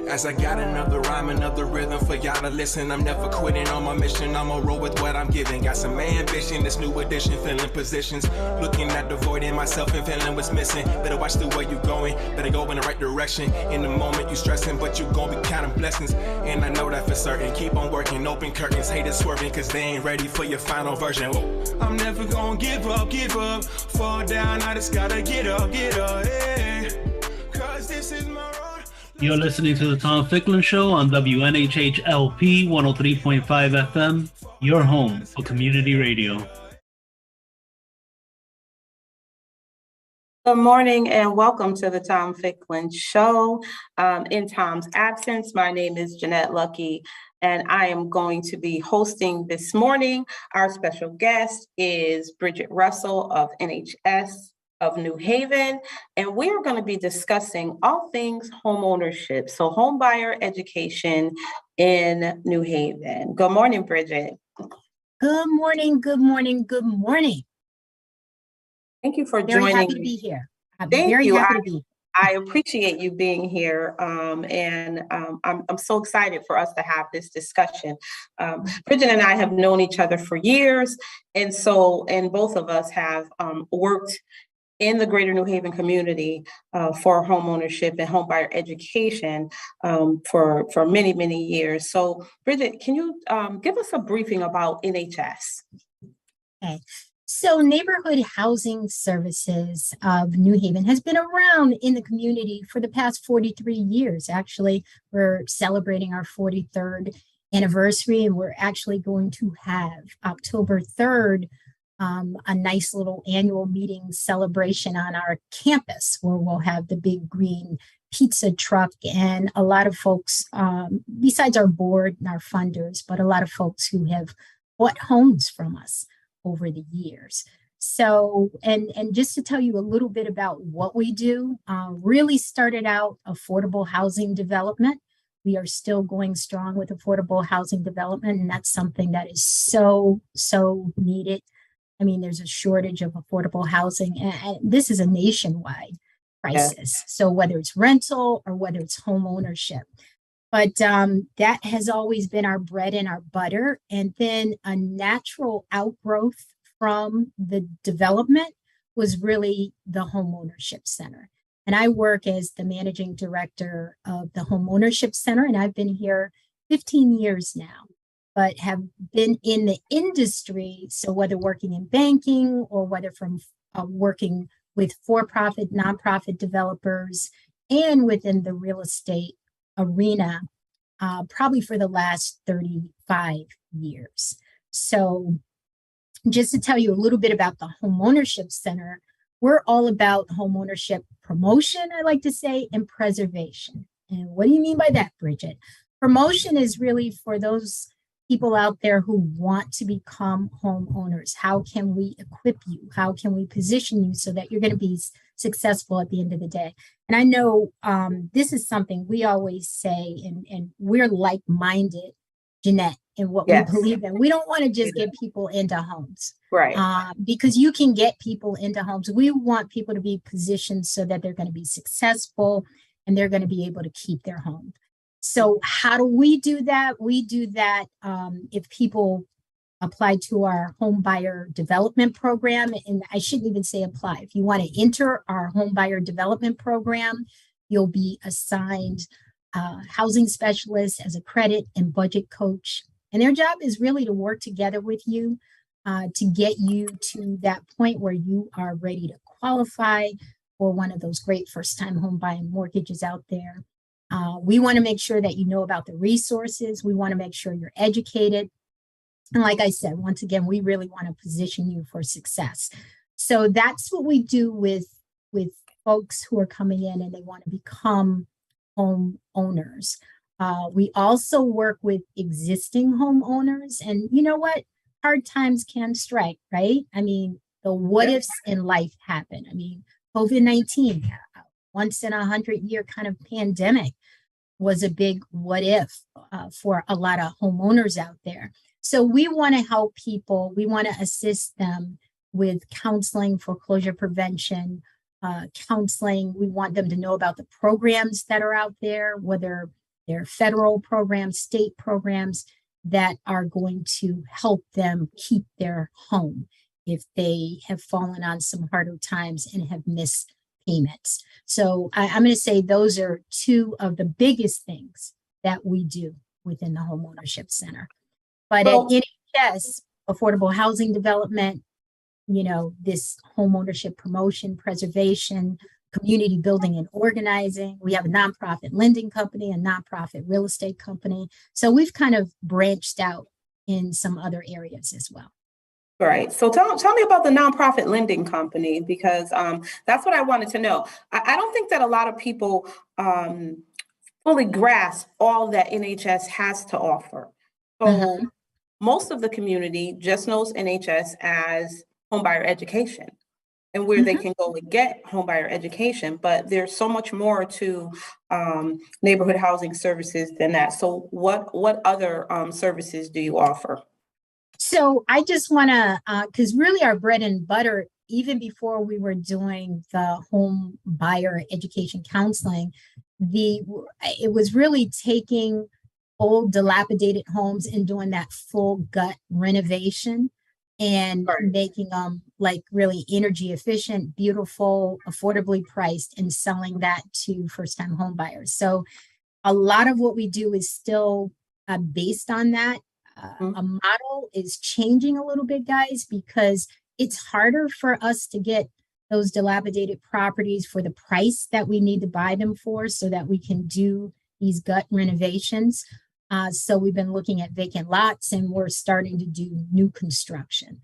As I got another rhyme, another rhythm for y'all to listen. I'm never quitting on my mission. I'ma roll with what I'm giving. Got some ambition, this new edition, filling positions. Looking at the void in myself and feeling what's missing. Better watch the way you going, better go in the right direction. In the moment you stressing, but you gon' be counting blessings. And I know that for certain. Keep on working, open curtains, haters swerving, cause they ain't ready for your final version. Whoa. I'm never gonna give up. Fall down, I just gotta get up, yeah. Cause this is my road. You're listening to the Tom Ficklin Show on WNHHLP 103.5 FM, your home for community radio. Good morning and welcome to the Tom Ficklin Show. In Tom's absence, my name is Jeanette Lucky, and I am going to be hosting this morning. Our special guest is Bridget Russell of NHS of New Haven, and we are going to be discussing all things home ownership, so home buyer education in New Haven. Good morning, Bridget. Good morning, good morning, good morning. Thank you for Very joining happy me. to be here. I'm Thank very you. happy to be. I appreciate you being here, and I'm so excited for us to have this discussion. Bridget and I have known each other for years, and both of us have worked in the greater New Haven community for home ownership and home buyer education for many, many years. So Bridget, can you give us a briefing about NHS? Okay. So Neighborhood Housing Services of New Haven has been around in the community for the past 43 years. Actually, we're celebrating our 43rd anniversary, and we're actually going to have October 3rd a nice little annual meeting celebration on our campus where we'll have the big green pizza truck and a lot of folks, besides our board and our funders, but a lot of folks who have bought homes from us over the years. So, and just to tell you a little bit about what we do, really started out affordable housing development. We are still going strong with affordable housing development, and that's something that is so needed. I mean, there's a shortage of affordable housing, and this is a nationwide crisis. Yeah. So whether it's rental or whether it's home ownership, but that has always been our bread and our butter. And then a natural outgrowth from the development was really the Home Ownership Center. And I work as the managing director of the Home Ownership Center, and I've been here 15 years now, but have been in the industry. So whether working in banking or whether from working with for-profit, nonprofit developers and within the real estate arena, probably for the last 35 years. So just to tell you a little bit about the Home Ownership Center, we're all about home ownership promotion, I like to say, and preservation. And what do you mean by that, Bridget? Promotion is really for those people out there who want to become homeowners. How can we equip you? How can we position you so that you're going to be successful at the end of the day? And I know this is something we always say, and we're like-minded, Jeanette, in what we believe in. We don't want to just get people into homes. Right. Because you can get people into homes. We want people to be positioned so that they're going to be successful and they're going to be able to keep their home. So how do we do that? We do that if people apply to our home buyer development program, and I shouldn't even say apply. If you want to enter our home buyer development program, you'll be assigned housing specialist as a credit and budget coach. And their job is really to work together with you to get you to that point where you are ready to qualify for one of those great first-time home buying mortgages out there. We want to make sure that you know about the resources. We want to make sure you're educated. And like I said, once again, we really want to position you for success. So that's what we do with folks who are coming in and they want to become home owners. We also work with existing homeowners. And you know what? Hard times can strike, right? I mean, the what ifs in life happen. I mean, COVID-19, once in 100-year kind of pandemic was a big what if for a lot of homeowners out there. So we want to help people. We want to assist them with counseling, foreclosure prevention, counseling. We want them to know about the programs that are out there, whether There are federal programs, state programs that are going to help them keep their home if they have fallen on some harder times and have missed payments. So I'm going to say those are two of the biggest things that we do within the Homeownership Center. But Well, at NHS, affordable housing development, this homeownership promotion, preservation, community building and organizing. We have a nonprofit lending company, a nonprofit real estate company. So we've kind of branched out in some other areas as well. right. So tell me about the nonprofit lending company, because that's what I wanted to know. I don't think that a lot of people fully grasp all that NHS has to offer. So most of the community just knows NHS as homebuyer education and where they can go and get homebuyer education, but there's so much more to neighborhood housing services than that. So what other services do you offer? So I just want to, because really our bread and butter, even before we were doing the home buyer education counseling, it was really taking old dilapidated homes and doing that full gut renovation and making them like really energy efficient, beautiful, affordably priced, and selling that to first-time home buyers. So a lot of what we do is still based on that. A model is changing a little bit, guys, because it's harder for us to get those dilapidated properties for the price that we need to buy them for so that we can do these gut renovations. So we've been looking at vacant lots and we're starting to do new construction.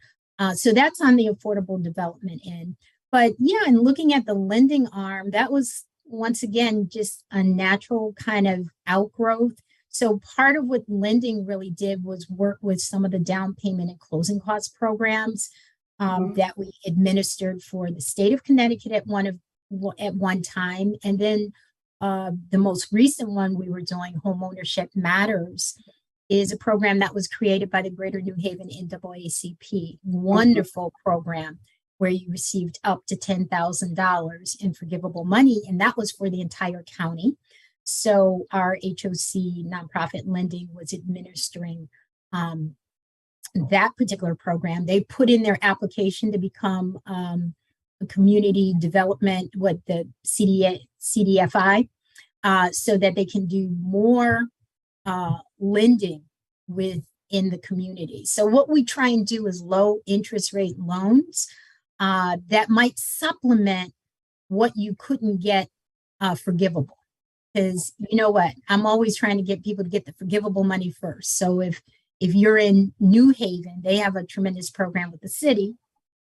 So that's on the affordable development end. But yeah, and looking at the lending arm, that was once again just a natural kind of outgrowth. So part of what lending really did was work with some of the down payment and closing cost programs that we administered for the state of Connecticut at one time. And then the most recent one we were doing, Homeownership Matters, is a program that was created by the Greater New Haven NAACP. Wonderful program where you received up to $10,000 in forgivable money, and that was for the entire county. So our HOC nonprofit lending was administering that particular program. They put in their application to become a community development, the CDFI, so that they can do more lending within the community. So what we try and do is low interest rate loans that might supplement what you couldn't get forgivable. Because you know what, I'm always trying to get people to get the forgivable money first. So if you're in New Haven, they have a tremendous program with the city,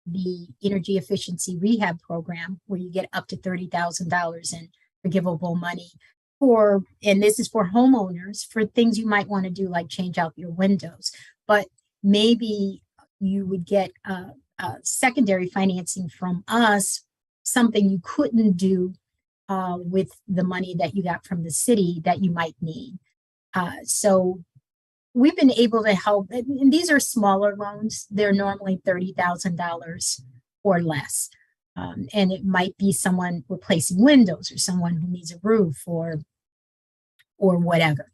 the energy efficiency rehab program, where you get up to $30,000 in forgivable money and this is for homeowners for things you might want to do, like change out your windows. But maybe you would get secondary financing from us, something you couldn't do with the money that you got from the city that you might need. So we've been able to help, and these are smaller loans. They're normally $30,000 or less. And it might be someone replacing windows or someone who needs a roof or whatever.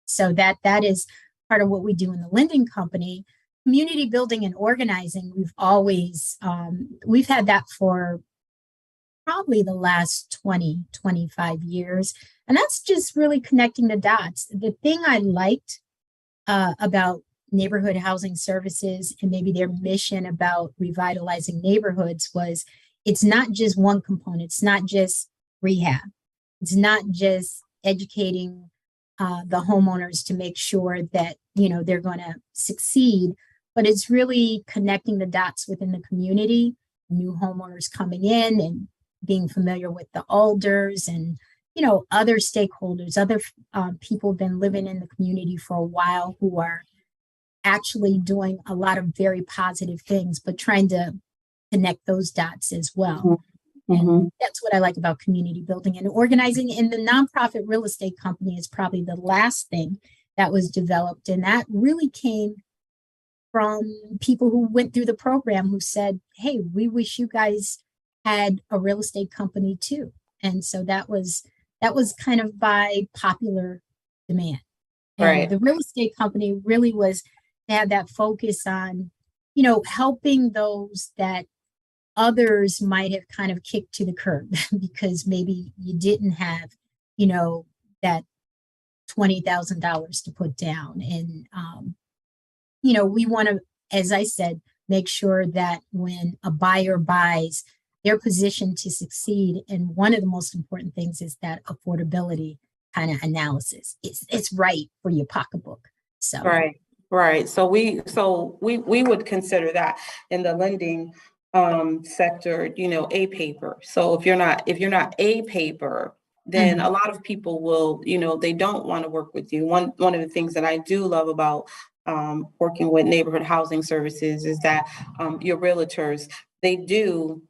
So that is part of what we do in the lending company. Community building and organizing, we've had that for probably the last 25 years. And that's just really connecting the dots. The thing I liked about neighborhood housing services and maybe their mission about revitalizing neighborhoods was it's not just one component. It's not just rehab. It's not just educating the homeowners to make sure that, they're going to succeed, but it's really connecting the dots within the community, new homeowners coming in and being familiar with the alders and, other stakeholders, other people have been living in the community for a while who are actually doing a lot of very positive things, but trying to connect those dots as well. And that's what I like about community building and organizing. And the nonprofit real estate company is probably the last thing that was developed. And that really came from people who went through the program who said, hey, we wish you guys had a real estate company too. And so that was kind of by popular demand. And Right. the real estate company really was to have that focus on, helping those that others might have kind of kicked to the curb because maybe you didn't have, that $20,000 to put down. And, we want to, as I said, make sure that when a buyer buys, they're positioned to succeed. And one of the most important things is that affordability kind of analysis. It's right for your pocketbook. So Right. So we would consider that in the lending sector, a paper. So if you're not a paper, then a lot of people will, they don't want to work with you. One of the things that I do love about working with neighborhood housing services is that your realtors, they do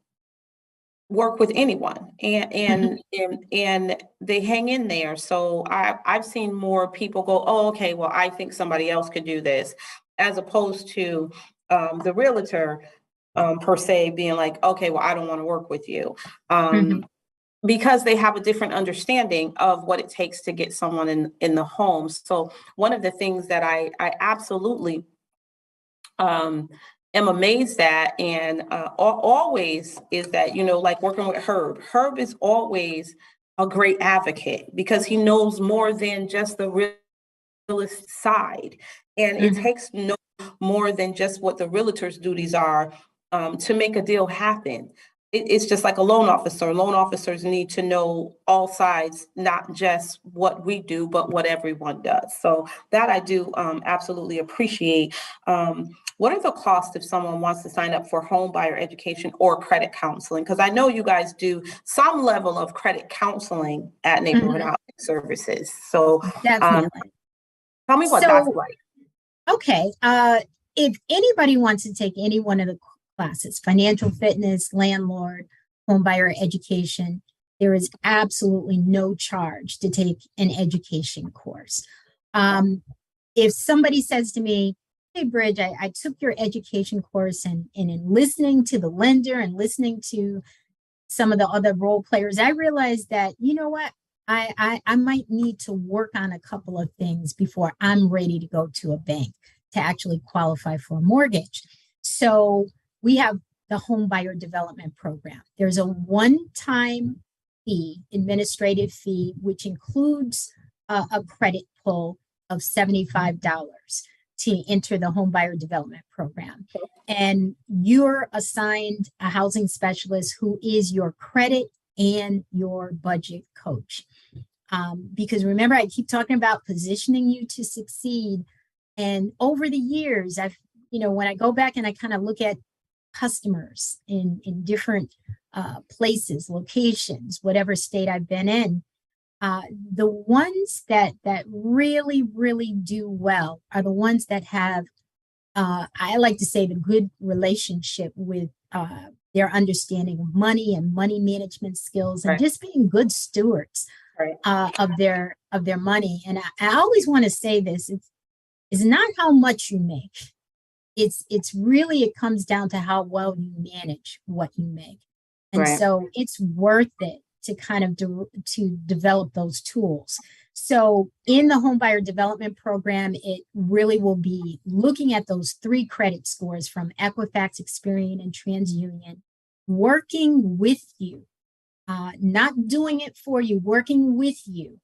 work with anyone and they hang in there. So I've seen more people go, oh, okay, well, I think somebody else could do this, as opposed to the realtor per se being like, okay, well, I don't want to work with you. Because they have a different understanding of what it takes to get someone in the home. So one of the things that I absolutely am amazed at and always is that, like working with Herb is always a great advocate because he knows more than just the realist side. And it takes no more than just what the realtor's duties are to make a deal happen. It's just like a loan officer. Loan officers need to know all sides, not just what we do, but what everyone does. So that I do absolutely appreciate. What are the costs if someone wants to sign up for home buyer education or credit counseling? Because I know you guys do some level of credit counseling at Neighborhood Housing Services. So definitely. Tell me what that's like. Okay. If anybody wants to take any one of the classes, financial fitness, landlord, home buyer education, there is absolutely no charge to take an education course. If somebody says to me, hey, Bridge, I took your education course and in listening to the lender and listening to some of the other role players, I realized that, you know what, I might need to work on a couple of things before I'm ready to go to a bank to actually qualify for a mortgage. So we have the home buyer development program. There's a one-time fee, administrative fee, which includes a credit pull of $75 to enter the home buyer development program. And you're assigned a housing specialist who is your credit and your budget coach. Because remember, I keep talking about positioning you to succeed. And over the years, when I go back and I kind of look at customers in different places, locations, whatever state I've been in, the ones that really, really do well are the ones that have, I like to say, the good relationship with their understanding of money and money management skills and just being good stewards of their money. And I always want to say this: it's not how much you make. It's really, it comes down to how well you manage what you make. And so it's worth it to kind of to develop those tools. So in the home buyer development program, it really will be looking at those 3 credit scores from Equifax, Experian, and TransUnion, working with you, not doing it for you, working with you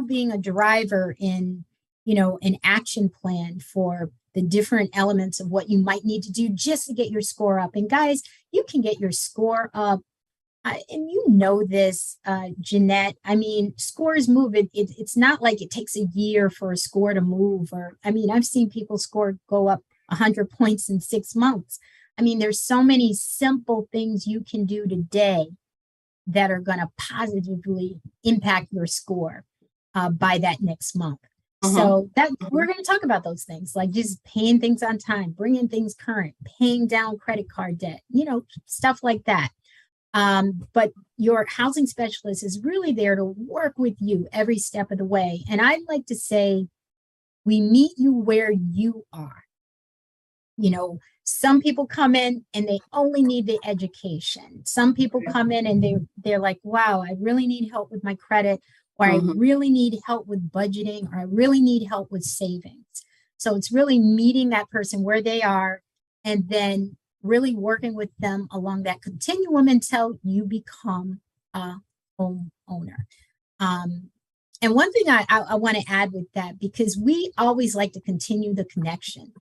being a driver in, an action plan for the different elements of what you might need to do just to get your score up. And guys, you can get your score up. And this, Jeanette, scores move. It's not like it takes a year for a score to move. I've seen people go up 100 points in 6 months. There's so many simple things you can do today that are going to positively impact your score by that next month. So that we're going to talk about those things, like just paying things on time, bringing things current, paying down credit card debt, stuff like that. But your housing specialist is really there to work with you every step of the way. And I'd like to say, we meet you where you are. Some people come in and they only need the education. Some people come in and they're like, wow, I really need help with my credit, or I Mhm. really need help with budgeting, or I really need help with savings. So it's really meeting that person where they are and then really working with them along that continuum until you become a homeowner. Um, and one thing I want to add with that, because we always like to continue the connection.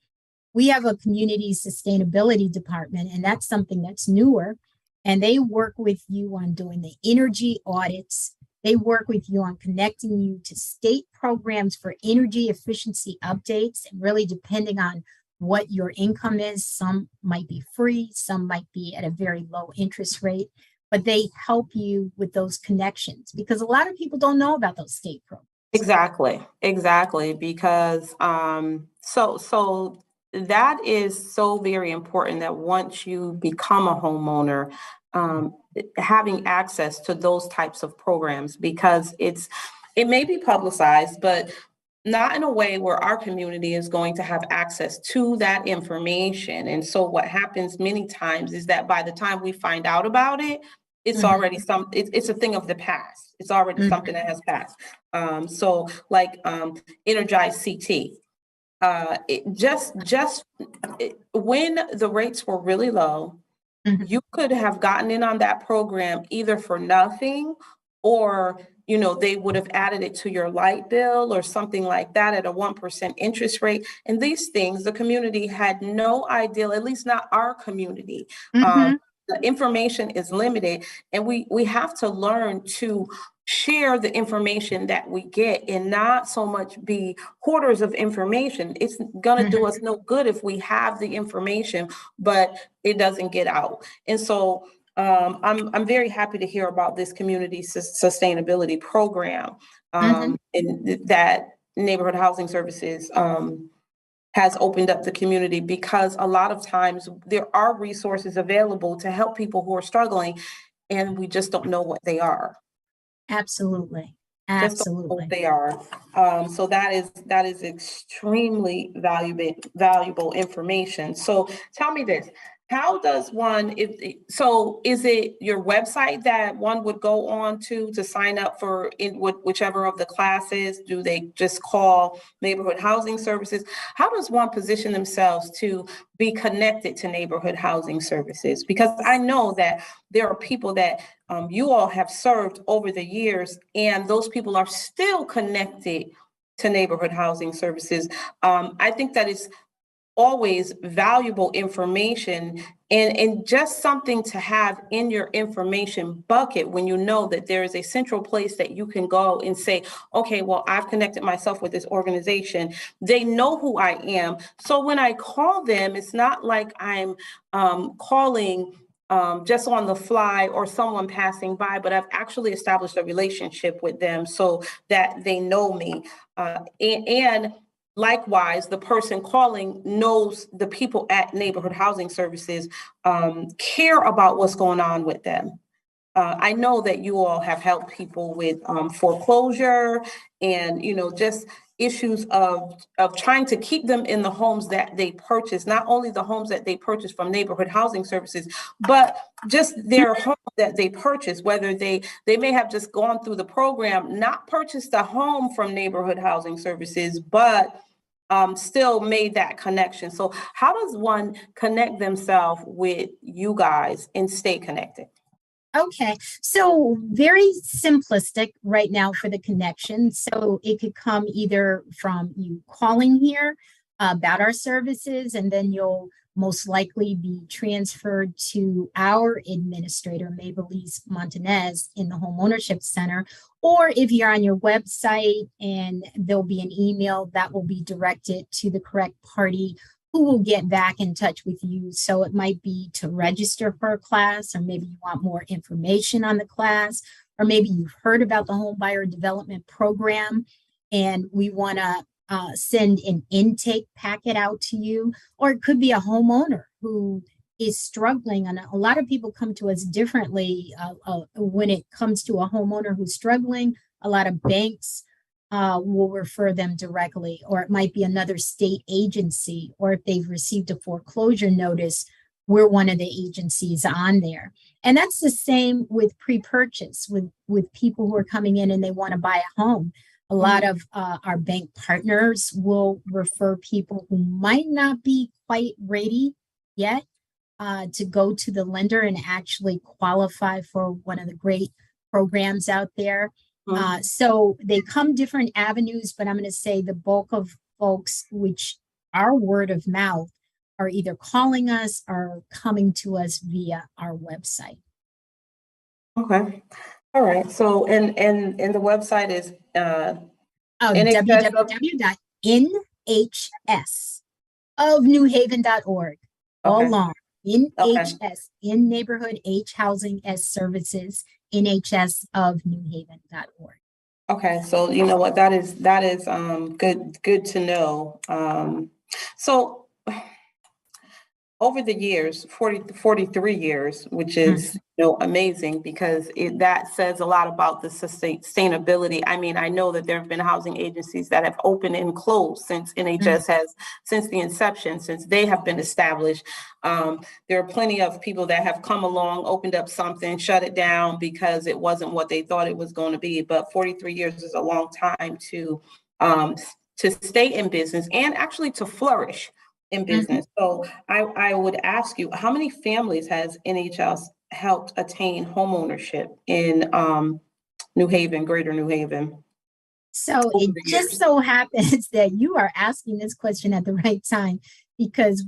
We have a community sustainability department, and that's something that's newer. And they work with you on doing the energy audits. They work with you on connecting you to state programs for energy efficiency updates, and really depending on what your income is. Some might be free, some might be at a very low interest rate, but they help you with those connections because a lot of people don't know about those state programs. Exactly, because so that is so very important that once you become a homeowner, um, having access to those types of programs, because it may be publicized, but not in a way where our community is going to have access to that information. And so what happens many times is that by the time we find out about it, it's Mhm, already it's a thing of the past. It's already mhm, something that has passed. So like Energize CT, when the rates were really low, mhm, you could have gotten in on that program either for nothing, or they would have added it to your light bill or something like that at a 1% interest rate. And these things the community had no idea, at least not our community. mhm, The information is limited, and we have to learn to share the information that we get and not so much be hoarders of information. It's going to mhm. do us no good if we have the information but it doesn't get out. And so I'm very happy to hear about this community sustainability program, Mhm. and that neighborhood housing services has opened up the community, because a lot of times there are resources available to help people who are struggling, and we just don't know what they are. Absolutely. Just don't know what Absolutely. they are. So that is extremely valuable information. So tell me this. How does one, so is it your website that one would go on to sign up for whichever of the classes? Do they just call neighborhood housing services? How does one position themselves to be connected to neighborhood housing services? Because I know that there are people that you all have served over the years, and those people are still connected to neighborhood housing services. I think that is always valuable information, and just something to have in your information bucket when you know that there is a central place that you can go and say, okay, well, I've connected myself with this organization. They know who I am. So when I call them, it's not like I'm calling just on the fly or someone passing by, but I've actually established a relationship with them so that they know me. And likewise, the person calling knows the people at neighborhood housing services care about what's going on with them. I know that you all have helped people with foreclosure and just issues of trying to keep them in the homes that they purchase, not only the homes that they purchase from neighborhood housing services, but just their home that they purchase, whether they may have just gone through the program, not purchased a home from neighborhood housing services, but still made that connection. So how does one connect themselves with you guys and stay connected? Okay. So very simplistic right now for the connection. So it could come either from you calling here about our services, and then you'll most likely be transferred to our administrator, Maybelline Montanez, in the Home Ownership Center. Or if you're on your website, and there'll be an email that will be directed to the correct party who will get back in touch with you. So it might be to register for a class, or maybe you want more information on the class, or maybe you've heard about the Home Buyer Development Program and we want to send an intake packet out to you. Or it could be a homeowner who is struggling. And a lot of people come to us differently when it comes to a homeowner who's struggling. A lot of banks will refer them directly, or it might be another state agency, or if they've received a foreclosure notice, we're one of the agencies on there. And that's the same with pre-purchase, with people who are coming in and they want to buy a home. A lot of our bank partners will refer people who might not be quite ready yet to go to the lender and actually qualify for one of the great programs out there. So they come different avenues, but I'm going to say the bulk of folks, which are word of mouth, are either calling us or coming to us via our website. Okay. All right. So, and the website is www.nhsofnewhaven.org. All okay. long. NHS, in neighborhood H housing S services, nhsofnewhaven.org. Okay, so you know what, that is good to know. So over the years, 43 years, which is amazing, because that says a lot about the sustainability. I mean, I know that there have been housing agencies that have opened and closed since NHS since the inception, since they have been established. There are plenty of people that have come along, opened up something, shut it down because it wasn't what they thought it was going to be. But 43 years is a long time to stay in business and actually to flourish in business. So I would ask you, how many families has NHS helped attain homeownership in New Haven, Greater New Haven? So it just so happens that you are asking this question at the right time, because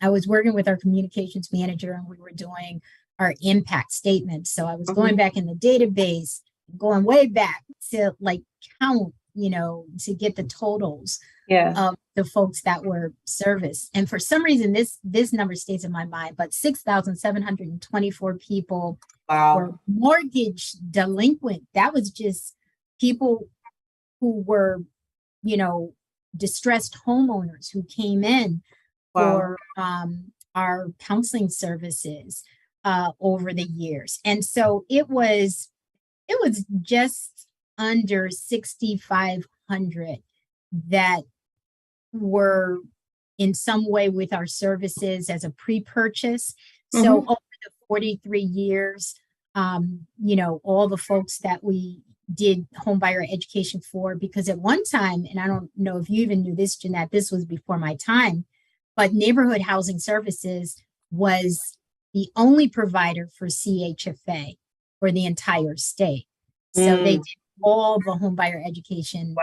I was working with our communications manager and we were doing our impact statement. So I was going back in the database, going way back to like count, to get the totals of the folks that were serviced. And for some reason, this number stays in my mind, but 6,724 people were mortgage delinquent. That was just people who were, distressed homeowners who came in for our counseling services over the years. And so it was just under 6,500 that were in some way with our services as a pre-purchase. So over the 43 years, all the folks that we did home buyer education for, because at one time, and I don't know if you even knew this, Jeanette, this was before my time, but Neighborhood Housing Services was the only provider for CHFA for the entire state. So they did all the home buyer education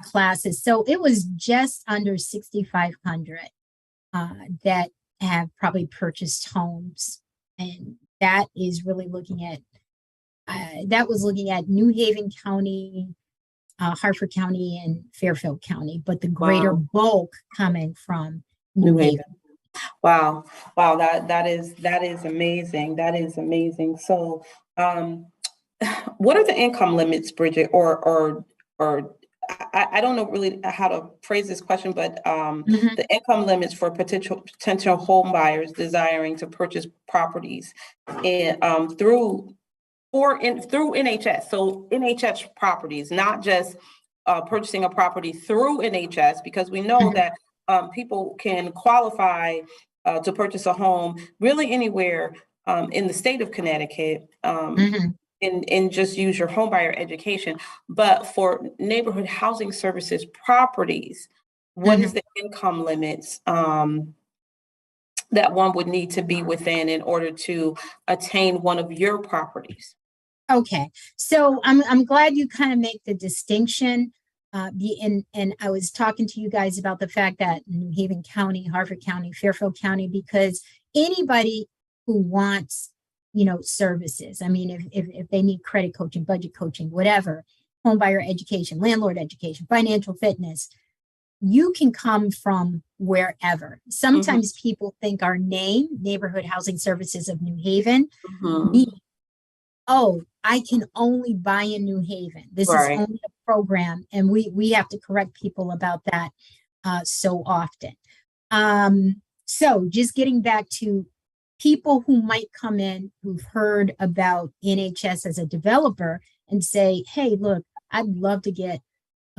classes. So it was just under 6,500 that have probably purchased homes. And that is really looking at, that was looking at New Haven County, Harford County, and Fairfield County, but the greater bulk coming from New Haven. Wow. That is amazing. That is amazing. So, what are the income limits, Bridget, or I don't know really how to phrase this question, but the income limits for potential home buyers desiring to purchase properties through NHS. So NHS properties, not just purchasing a property through NHS, because we know that people can qualify to purchase a home really anywhere in the state of Connecticut. And just use your home buyer education. But for neighborhood housing services properties, what is the income limits that one would need to be within in order to attain one of your properties? Okay, so I'm glad you kind of make the distinction. And I was talking to you guys about the fact that New Haven County, Harford County, Fairfield County, because anybody who wants services. I mean, if they need credit coaching, budget coaching, whatever, home buyer education, landlord education, financial fitness, you can come from wherever. Sometimes people think our name, Neighborhood Housing Services of New Haven, means, oh, I can only buy in New Haven. This is only a program. And we have to correct people about that so often. So just getting back to people who might come in who've heard about NHS as a developer and say, hey, look, I'd love to get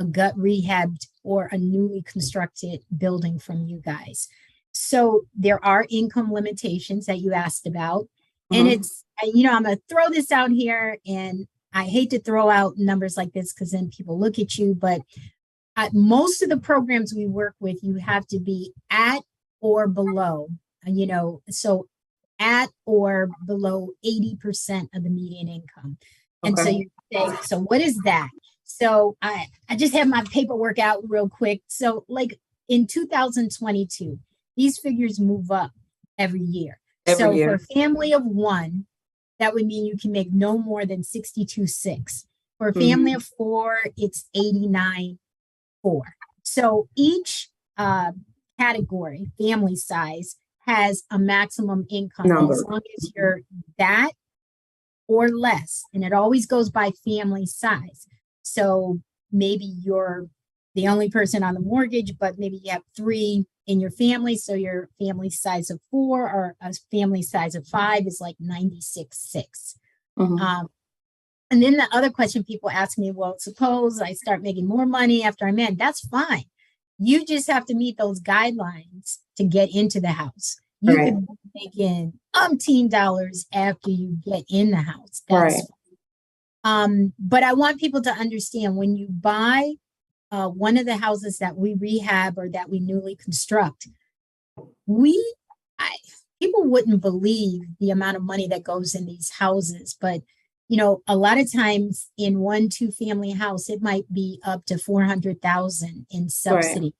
a gut rehabbed or a newly constructed building from you guys. So there are income limitations that you asked about. And it's, I'm going to throw this out here, and I hate to throw out numbers like this because then people look at you, but most of the programs we work with, you have to be at or below, so at or below 80% of the median income. And so you say, so what is that? So I just have my paperwork out real quick. So like in 2022, these figures move up every year. For a family of one, that would mean you can make no more than 62.6. For a family of four, it's 89.4. So each category, family size, has a maximum income. As long as you're that or less, and it always goes by family size. So maybe you're the only person on the mortgage, but maybe you have three in your family. So your family size of 4 or a family size of 5 is like 96.6. And then the other question people ask me, well, suppose I start making more money after I'm in, that's fine. You just have to meet those guidelines to get into the house. You can make in $umpteen after you get in the house. That's fine. But I want people to understand, when you buy one of the houses that we rehab or that we newly construct, people wouldn't believe the amount of money that goes in these houses. But, a lot of times in 1-2 family house, it might be up to $400,000 in subsidy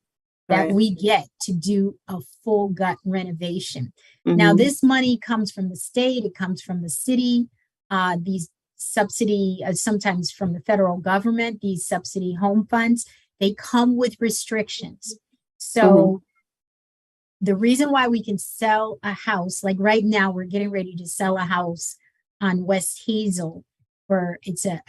that we get to do a full gut renovation. Now, this money comes from the state, it comes from the city. These subsidy, sometimes from the federal government, these subsidy home funds, they come with restrictions. So the reason why we can sell a house, like right now, we're getting ready to sell a house on West Hazel, where it's a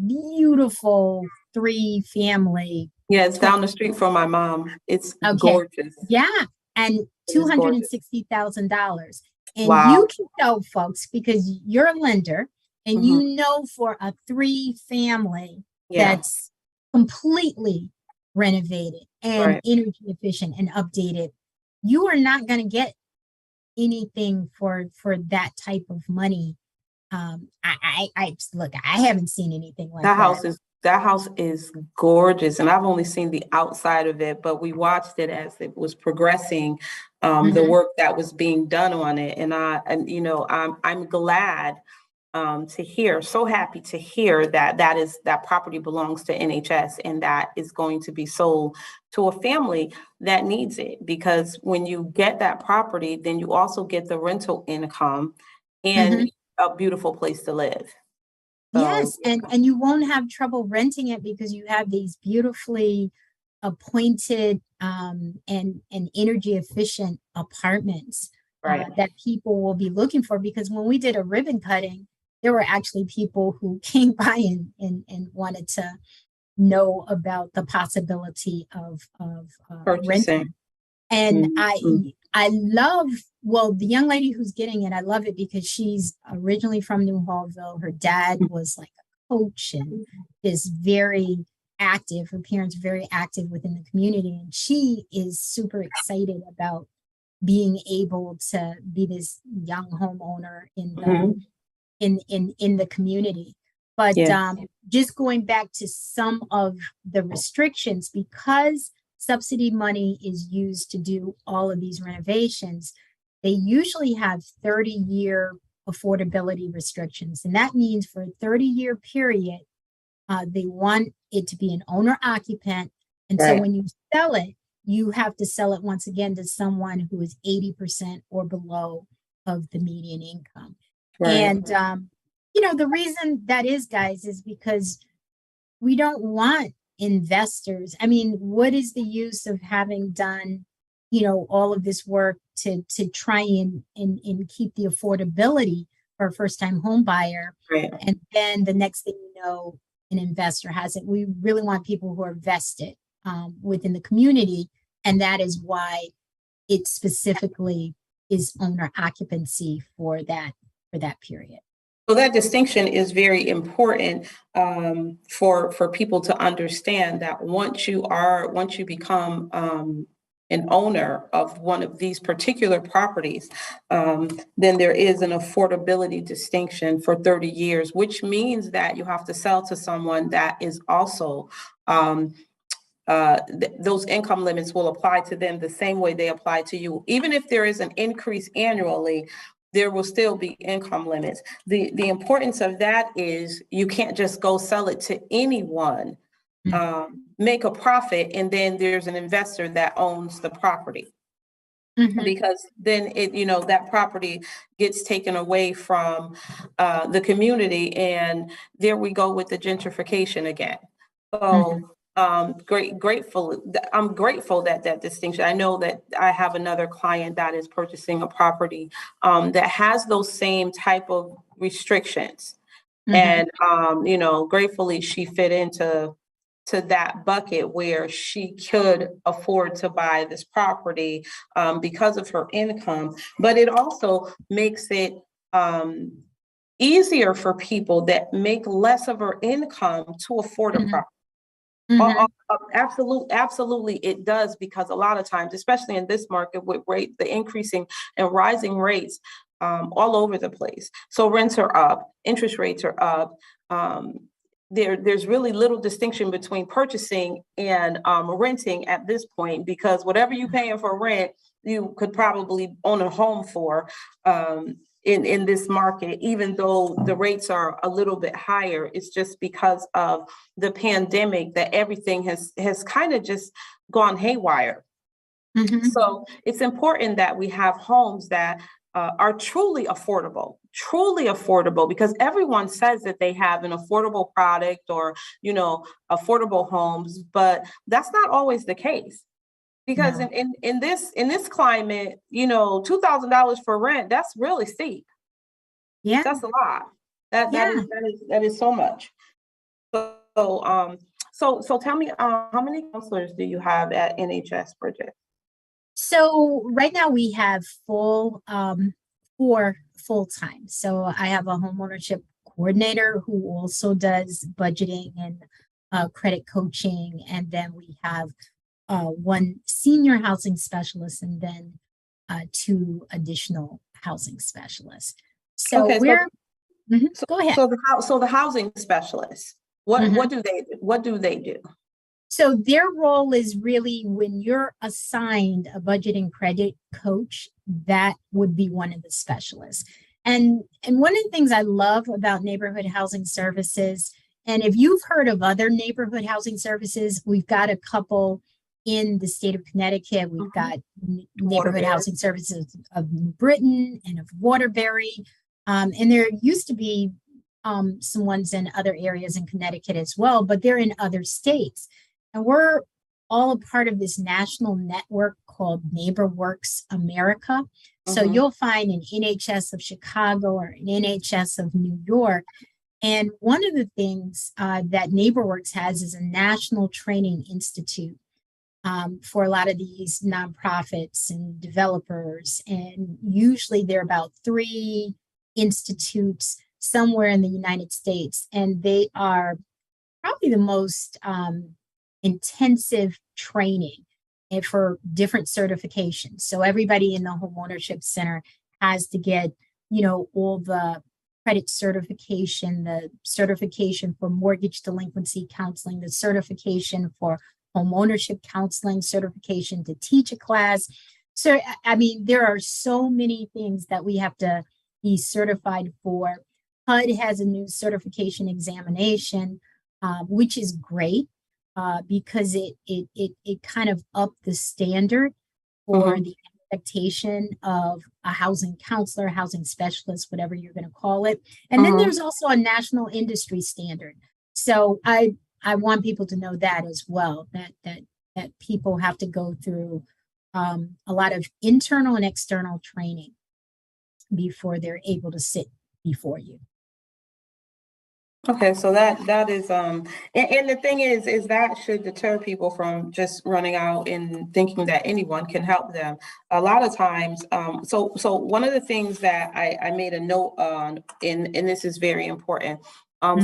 beautiful 3-family. Yeah, it's down the street from my mom. It's gorgeous. Yeah, and $260,000. And you can know, folks, because you're a lender, and for a 3-family that's completely renovated and energy efficient and updated, you are not going to get anything for that type of money. Look, I haven't seen anything like that. That house is gorgeous, and I've only seen the outside of it, but we watched it as it was progressing, the work that was being done on it. And I'm glad to hear, so happy to hear that property belongs to NHS, and that is going to be sold to a family that needs it. Because when you get that property, then you also get the rental income and a beautiful place to live. Yes, and you won't have trouble renting it because you have these beautifully appointed and energy efficient apartments that people will be looking for. Because when we did a ribbon cutting, there were actually people who came by and wanted to know about the possibility of renting. And I love, the young lady who's getting it, I love it because she's originally from New Hallville. Her dad was like a coach and is very active. Her parents are very active within the community. And she is super excited about being able to be this young homeowner in the community. But just going back to some of the restrictions, because subsidy money is used to do all of these renovations, they usually have 30-year affordability restrictions. And that means for a 30-year period, they want it to be an owner occupant. And so when you sell it, you have to sell it once again to someone who is 80% or below of the median income. And, the reason that is, guys, is because we don't want investors. I mean, what is the use of having done, all of this work to try and keep the affordability for a first-time home buyer? And then the next thing you know, an investor has it. We really want people who are vested within the community. And that is why it specifically is owner occupancy for that period. So that distinction is very important for people to understand, that once you become an owner of one of these particular properties, then there is an affordability distinction for 30 years, which means that you have to sell to someone that is also, those income limits will apply to them the same way they apply to you. Even if there is an increase annually, there will still be income limits. The importance of that is you can't just go sell it to anyone, make a profit, and then there's an investor that owns the property. Because then that property gets taken away from the community, and there we go with the gentrification again. So I'm grateful that distinction. I know that I have another client that is purchasing a property that has those same type of restrictions, and gratefully she fit into that bucket where she could afford to buy this property because of her income. But it also makes it easier for people that make less of her income to afford a property. Absolutely, it does, because a lot of times, especially in this market with the increasing and rising rates all over the place. So rents are up, interest rates are up. There's really little distinction between purchasing and renting at this point, because whatever you're paying for rent, you could probably own a home for in this market, even though the rates are a little bit higher. It's just because of the pandemic that everything has kind of just gone haywire. So it's important that we have homes that are truly affordable, because everyone says that they have an affordable product or, affordable homes, but that's not always the case. Because in this climate, $2,000 for rent, that's really steep. Yeah. That's a lot. That is so much. So tell me, how many counselors do you have at NHS, Bridget? So right now we have 4 full-time. So I have a homeownership coordinator who also does budgeting and credit coaching. And then we have 1 senior housing specialist, and then 2 additional housing specialists. So Okay, go ahead. So the housing specialists, what do they do? So their role is really, when you're assigned a budget and credit coach, that would be one of the specialists. And one of the things I love about neighborhood housing services, and if you've heard of other neighborhood housing services, we've got a couple in the state of Connecticut. We've got neighborhood housing services of New Britain and of Waterbury. And there used to be some ones in other areas in Connecticut as well, but they're in other states. And we're all a part of this national network called NeighborWorks America. So you'll find an NHS of Chicago or an NHS of New York. And one of the things that NeighborWorks has is a national training institute for a lot of these nonprofits and developers. And usually there are about 3 institutes somewhere in the United States. And they are probably the most intensive training and for different certifications. So everybody in the homeownership center has to get, all the credit certification, the certification for mortgage delinquency counseling, the certification for homeownership counseling, certification to teach a class. So, I mean, there are so many things that we have to be certified for. HUD has a new certification examination, which is great. Because it kind of upped the standard for the expectation of a housing counselor, housing specialist, whatever you're going to call it. And then there's also a national industry standard. So I want people to know that as well, that people have to go through a lot of internal and external training before they're able to sit before you. Okay, so that is and the thing is that should deter people from just running out and thinking that anyone can help them. A lot of times, so one of the things that I made a note on, and this is very important,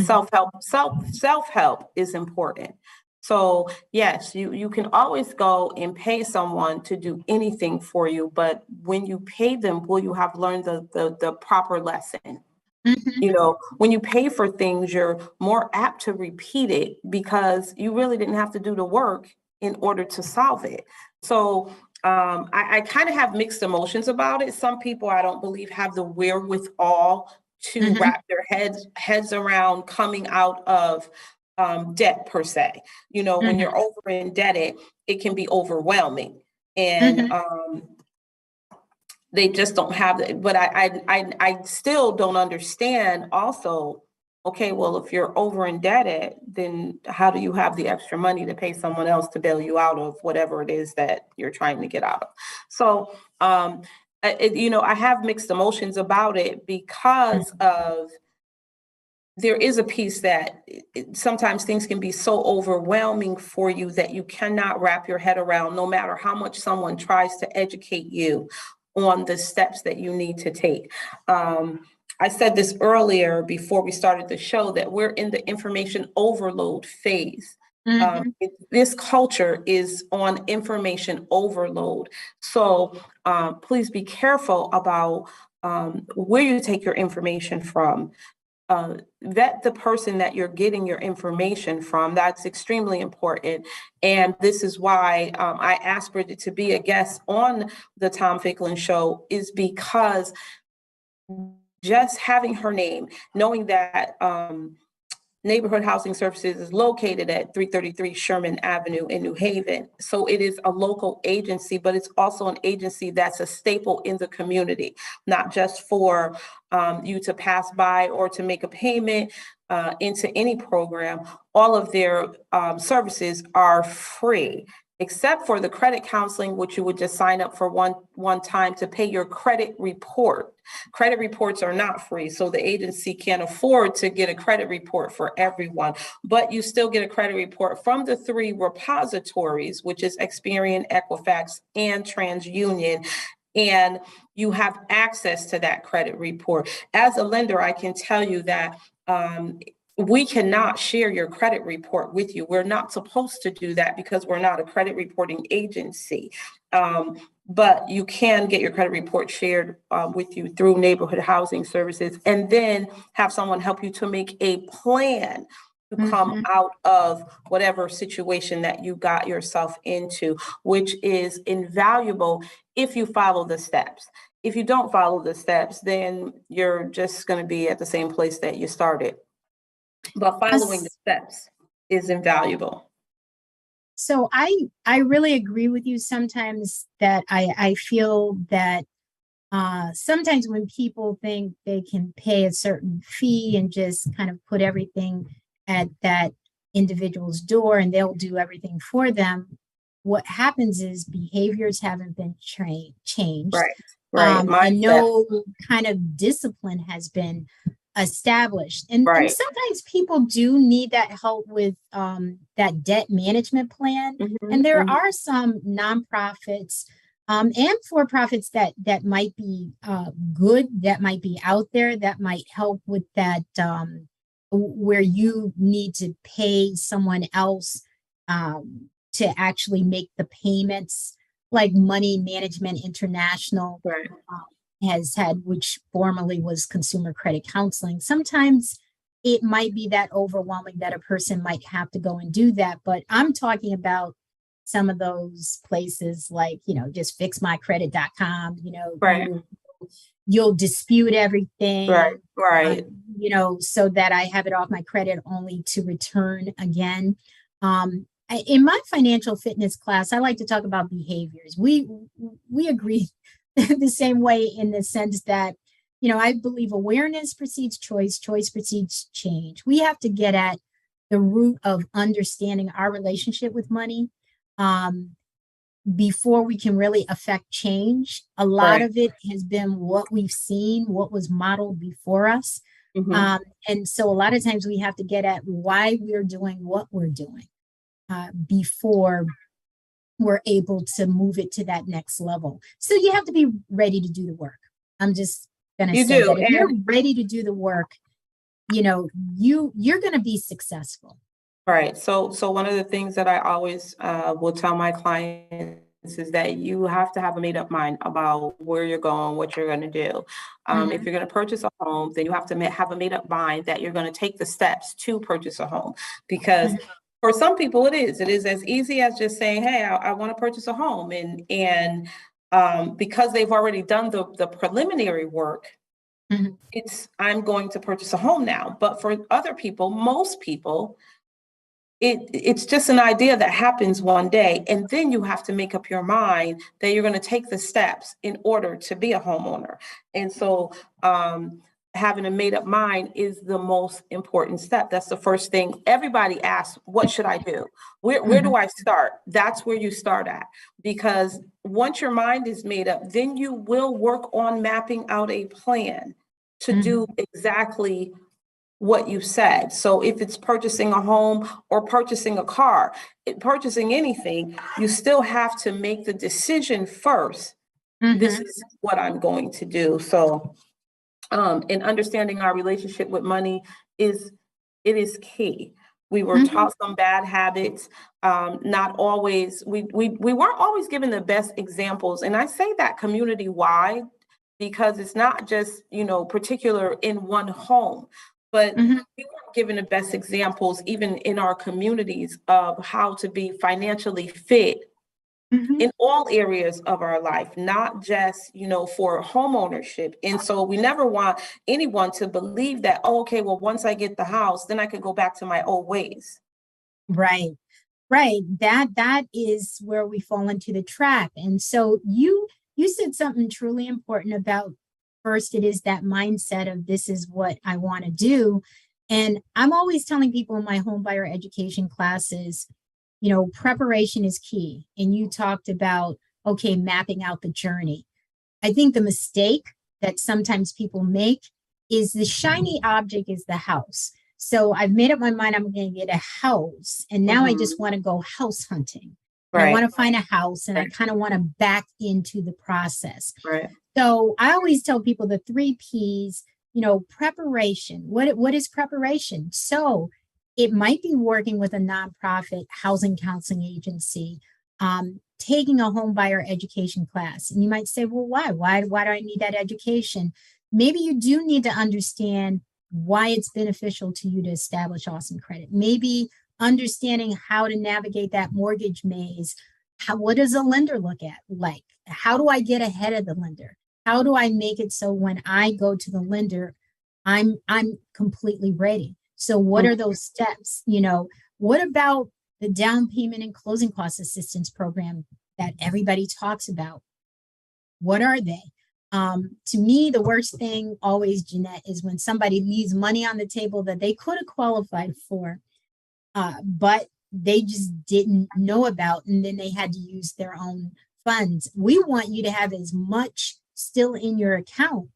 self-help is important. So yes, you can always go and pay someone to do anything for you, but when you pay them, will you have learned the proper lesson? Mhm. You know, when you pay for things, you're more apt to repeat it because you really didn't have to do the work in order to solve it. So I kind of have mixed emotions about it. Some people I don't believe have the wherewithal to Mhm. wrap their heads around coming out of debt per se. You know, when Mhm. you're over indebted, it can be overwhelming. And Mhm. they just don't have it. But I still don't understand also, okay, well, if you're over indebted, then how do you have the extra money to pay someone else to bail you out of whatever it is that you're trying to get out of? So, I have mixed emotions about it because of there is a piece that sometimes things can be so overwhelming for you that you cannot wrap your head around, no matter how much someone tries to educate you on the steps that you need to take. I said this earlier before we started the show that we're in the information overload phase. Mhm. This culture is on information overload. So please be careful about where you take your information from. Vet the person that you're getting your information from. That's extremely important. And this is why I asked Bridget to be a guest on the Tom Ficklin show, is because just having her name, knowing that Neighborhood Housing Services is located at 333 Sherman Avenue in New Haven. So it is a local agency, but it's also an agency that's a staple in the community, not just for you to pass by or to make a payment into any program. All of their services are free, except for the credit counseling, which you would just sign up for one time to pay your credit report. Credit reports are not free, so the agency can't afford to get a credit report for everyone, but you still get a credit report from the three repositories, which is Experian, Equifax, and TransUnion, and you have access to that credit report. As a lender, I can tell you that we cannot share your credit report with you. We're not supposed to do that because we're not a credit reporting agency. But you can get your credit report shared with you through Neighborhood Housing Services, and then have someone help you to make a plan to come Mhm. out of whatever situation that you got yourself into, which is invaluable if you follow the steps. If you don't follow the steps, then you're just going to be at the same place that you started. But following the Us- steps is invaluable. So I really agree with you sometimes that I feel that sometimes when people think they can pay a certain fee and just kind of put everything at that individual's door and they'll do everything for them, what happens is behaviors haven't been changed, Right, right. and Mindset. no kind of discipline has been established. And Right. sometimes people do need that help with that debt management plan. Mhm, And there mhm. are some nonprofits and for profits that might be good, that might be out there, that might help with that, where you need to pay someone else to actually make the payments, like Money Management International Right. has had, which formerly was Consumer Credit Counseling. Sometimes it might be that overwhelming that a person might have to go and do that, but I'm talking about some of those places like, just fixmycredit.com, Right. you'll dispute Right. everything, uh, Right. so that I have it off my credit only to return again. In my financial fitness class, I like to talk about behaviors. We agree the same way in the sense that, I believe awareness precedes choice, choice precedes change. We have to get at the root of understanding our relationship with money um, before we can really affect change. A lot Right. of it has been what we've seen, what was modeled before us. Mhm. And so a lot of times we have to get at why we're doing what we're doing before we're able to move it to that next level. So you have to be ready to do the work. I'm just going to You say do. that if you're And ready to do the work, you're going to be successful. Right. So one of the things that I always will tell my clients is that you have to have a made up mind about where you're going, what you're going to do. If Mhm, you're going to purchase a home, then you have to have a made up mind that you're going to take the steps to purchase a home. Because mhm, for some people, it is as easy as just saying, "Hey, I want to purchase a home," and because they've already done the preliminary work, mhm, it's I'm going to purchase a home now. But for other people, most people, it's just an idea that happens one day, and then you have to make up your mind that you're going to take the steps in order to be a homeowner. And so having a made up mind is the most important step. That's the first thing everybody asks, what should I do? Where do mhm, I start? That's where you start at, because once your mind is made up, then you will work on mapping out a plan to do mhm, exactly what you said. So if it's purchasing a home or purchasing a car, purchasing anything, you still have to make the decision first. This mhm, is what I'm going to do. So, and understanding our relationship with money is it is key. We were mhm. taught some bad habits. Not always. We weren't always given the best examples, and I say that community wide because it's not just particular in one home, but Mhm, we weren't given the best examples even in our communities of how to be financially fit mhm. in all areas of our life, not just for home ownership. And so we never want anyone to believe that, oh, okay, well, once I get the house, then I could go back to my old ways. Right, right. That is where we fall into the trap. And so you said something truly important about first it is that mindset of this is what I want to do. And I'm always telling people in my home buyer education classes, preparation is key. And you talked about, okay, mapping out the journey. I think the mistake that sometimes people make is the shiny object is the house. So I've made up my mind I'm going to get a house, and now I just Mhm. want to go house hunting. And I Right, want to find a house and I right, kind of want to back into the process. right. So I always tell people the three P's, preparation. What is preparation? So it might be working with a nonprofit housing counseling agency, taking a home buyer education class. And you might say, well, why? Why do I need that education? Maybe you do need to understand why it's beneficial to you to establish awesome credit. Maybe understanding how to navigate that mortgage maze. What does a lender look at like? How do I get ahead of the lender? How do I make it so when I go to the lender, I'm completely ready? So what are those steps? What about the down payment and closing cost assistance program that everybody talks about? What are they? To me, the worst thing always, Jeanette, is when somebody leaves money on the table that they could have qualified for, but they just didn't know about, and then they had to use their own funds. We want you to have as much still in your account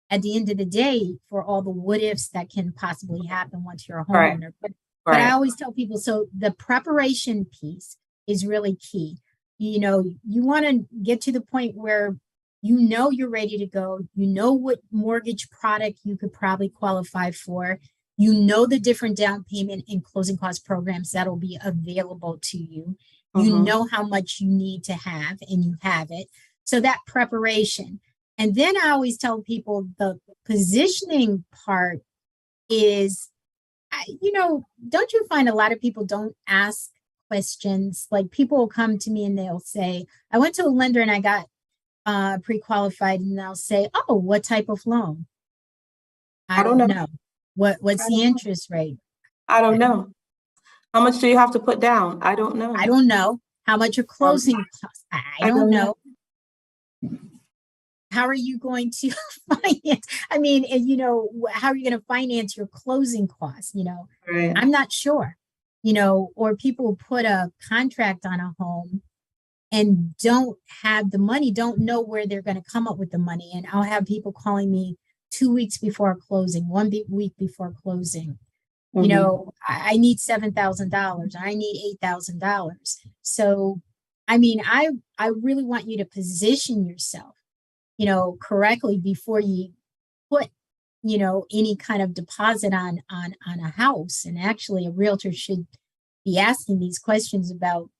at the end of the day for all the what ifs that can possibly happen once you're a Right, homeowner. But I right. always tell people so the preparation piece is really key. You want to get to the point where you're ready to go. You know what mortgage product you could probably qualify for. The different down payment and closing cost programs that'll be available to you. You Mhm. know how much you need to have, and you have it. So that preparation. And then I always tell people the positioning part is, don't you find a lot of people don't ask questions? Like people will come to me and they'll say, I went to a lender and I got pre-qualified, and they'll say, oh, what type of loan? I I don't don't know. know. What's I the don't know. interest rate? I don't I don't know. How much do you have to put down? I don't I know. don't know. How much your Um, closing costs? I I don't don't know. know. How are you going to finance? I mean, and, how are you going to finance your closing costs? Right. I'm not sure. Or people put a contract on a home and don't have the money, don't know where they're going to come up with the money. And I'll have people calling me 2 weeks before closing, week before closing. Mhm. I need $7,000. I need $8,000. So, I mean, I really want you to position yourself, correctly before you put, any kind of deposit on a house. And actually, a realtor should be asking these questions about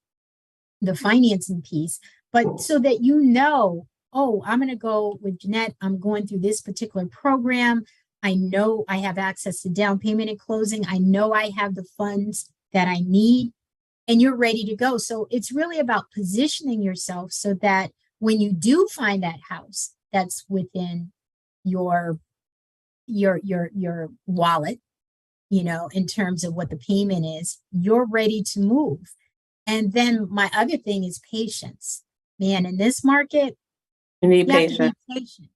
the financing piece, but so that you know, oh, I'm going to go with Jeanette. I'm going through this particular program. I know I have access to down payment and closing. I know I have the funds that I need, and you're ready to go. So it's really about positioning yourself so that when you do find that house that's within your wallet, you know, in terms of what the payment is, you're ready to move. And then my other thing is patience. Man, in this market, You need you have to be patience. patient.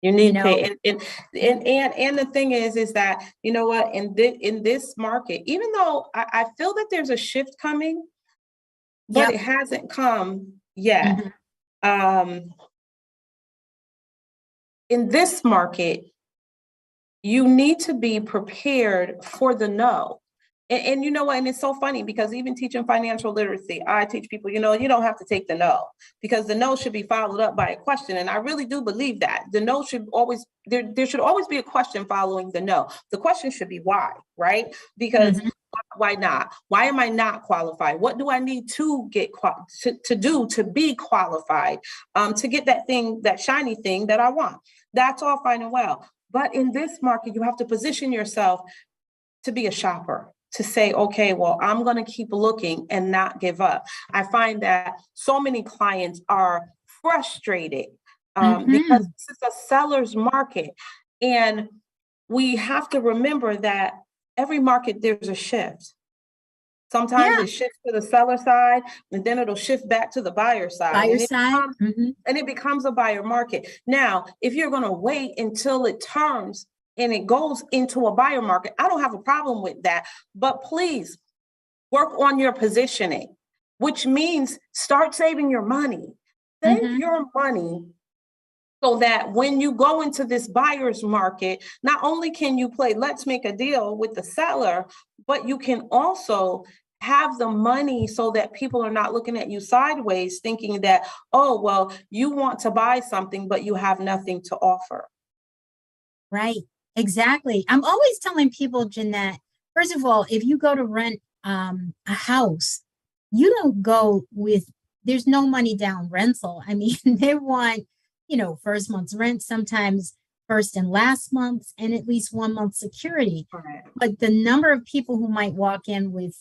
You need You know, and the thing is that, you know what, in this market, even though I feel that there's a shift coming, but Yep. it hasn't come yet. In this market, you need to be prepared for the no. And you know what, and it's so funny because even teaching financial literacy, I teach people, you know, you don't have to take the no, because the no should be followed up by a question. And I really do believe that the no should always, there should always be a question following the no. The question should be why, right? Because why not? Why am I not qualified? What do I need to get to do to be qualified, to get that thing, that shiny thing that I want? That's all fine and well. But in this market, you have to position yourself to be a shopper, to say, okay, well, I'm going to keep looking and not give up. I find that so many clients are frustrated because this is a seller's market. And we have to remember that every market, there's a shift. Sometimes it shifts to the seller side, and then it'll shift back to the buyer side. And it becomes a buyer market. Now, if you're going to wait until it turns and it goes into a buyer market, I don't have a problem with that. But please work on your positioning, which means start saving your money. Save your money so that when you go into this buyer's market, not only can you play let's make a deal with the seller, but you can also have the money so that people are not looking at you sideways thinking that, oh, well, you want to buy something, but you have nothing to offer. Right. Exactly. I'm always telling people, Jeanette, first of all, if you go to rent a house, you don't go with, there's no money down rental. I mean, they want, you know, first month's rent, sometimes first and last month's, and at least 1 month security. Right. But the number of people who might walk in with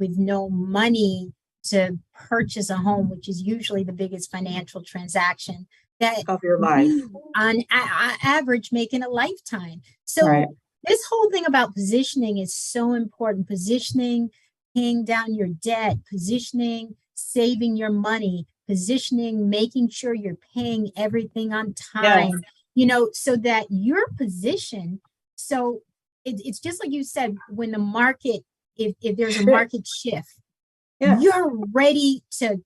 no money to purchase a home, which is usually the biggest financial transaction that of your life, on average, make in a lifetime. So this whole thing about positioning is so important. Positioning, paying down your debt, positioning, saving your money, positioning, making sure you're paying everything on time, you know, so that you're positioned. So it's just like you said, when the market, if there's a market shift, you're ready to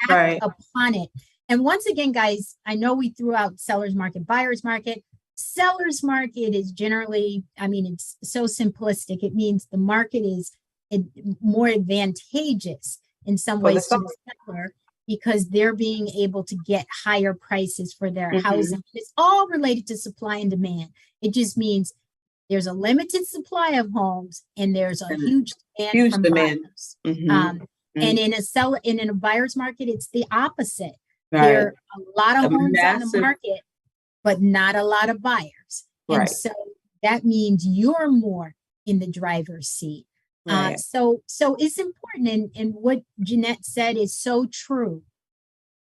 act upon it. And once again, guys, I know we threw out seller's market, buyer's market. Seller's market is generally, I mean, it's so simplistic. It means the market is more advantageous in some ways to the seller because they're being able to get higher prices for their housing. It's all related to supply and demand. It just means there's a limited supply of homes and there's a huge demand from buyers. And in a buyer's market, it's the opposite. There are a lot of homes on the market, but not a lot of buyers. And so that means you're more in the driver's seat. So it's important. And what Jeanette said is so true.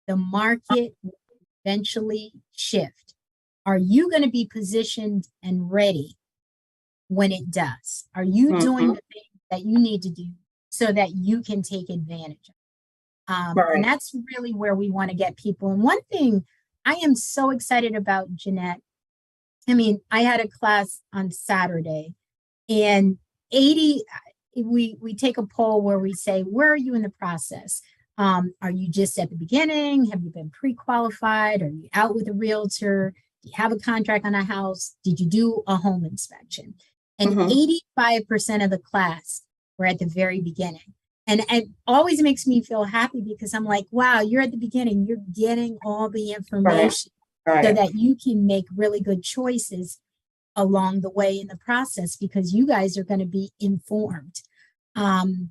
The market will eventually shift. Are you going to be positioned and ready when it does? Are you doing the things that you need to do so that you can take advantage of? And that's really where we want to get people. And one thing I am so excited about, Jeanette, I mean, I had a class on Saturday and we take a poll where we say, where are you in the process? Are you just at the beginning? Have you been pre-qualified? Are you out with a realtor? Do you have a contract on a house? Did you do a home inspection? And 85% of the class were at the very beginning. And it always makes me feel happy because I'm like, wow, you're at the beginning. You're getting all the information so that you can make really good choices along the way in the process because you guys are going to be informed. And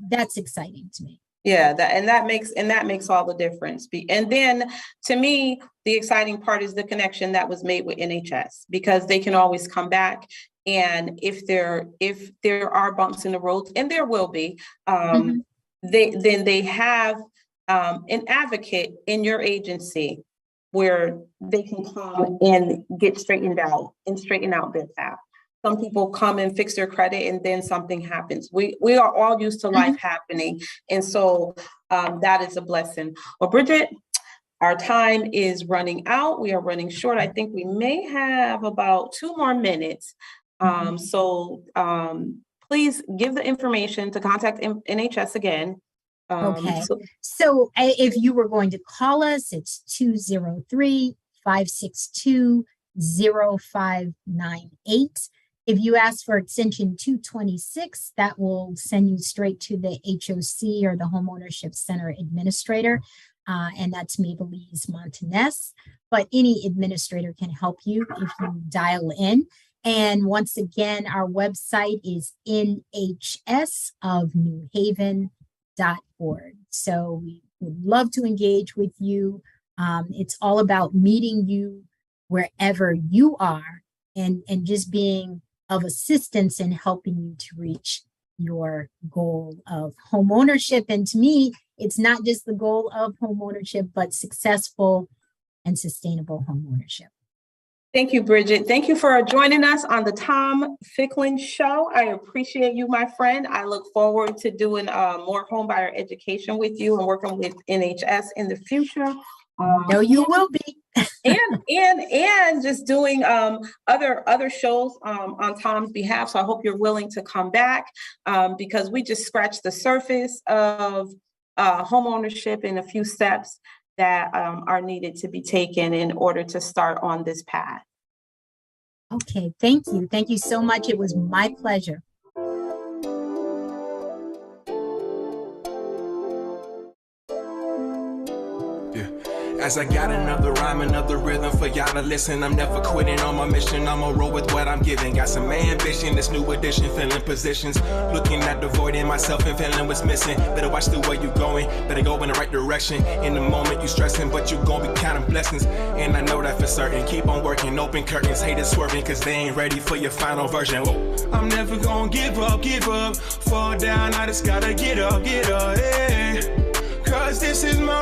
that's exciting to me. Yeah, that makes all the difference. And then to me, the exciting part is the connection that was made with NHS, because they can always come back. And if there are bumps in the road, and there will be, they have an advocate in your agency where they can come and get straightened out and straighten out their path. Some people come and fix their credit, and then something happens. We are all used to life happening. And so that is a blessing. Well, Bridget, our time is running out. We are running short. I think we may have about 2 more minutes. So please give the information to contact NHS again. Okay. So if you were going to call us, it's 203-562-0598. If you ask for extension 226, that will send you straight to the HOC, or the Home Ownership Center Administrator. And that's Maybelline Montanez. But any administrator can help you if you dial in. And once again, our website is nhsofnewhaven.org. So we would love to engage with you. It's all about meeting you wherever you are, and just being of assistance in helping you to reach your goal of home ownership. And to me, it's not just the goal of home ownership, but successful and sustainable home ownership. Thank you, Bridget. Thank you for joining us on the Tom Ficklin Show. I appreciate you, my friend. I look forward to doing more home buyer education with you and working with NHS in the future. No, you will be. and just doing other shows on Tom's behalf. So I hope you're willing to come back, because we just scratched the surface of home ownership and a few steps that are needed to be taken in order to start on this path. Okay, thank you. Thank you so much. It was my pleasure. As I got another rhyme, another rhythm for y'all to listen. I'm never quitting on my mission. I'ma roll with what I'm giving. Got some ambition, this new edition, filling positions. Looking at the void in myself and feeling what's missing. Better watch the way you going, better go in the right direction. In the moment you stressing, but you gon' be counting blessings. And I know that for certain. Keep on working, open curtains, haters swerving, cause they ain't ready for your final version. Whoa. I'm never gonna give up. Fall down, I just gotta get up, yeah. Cause this is my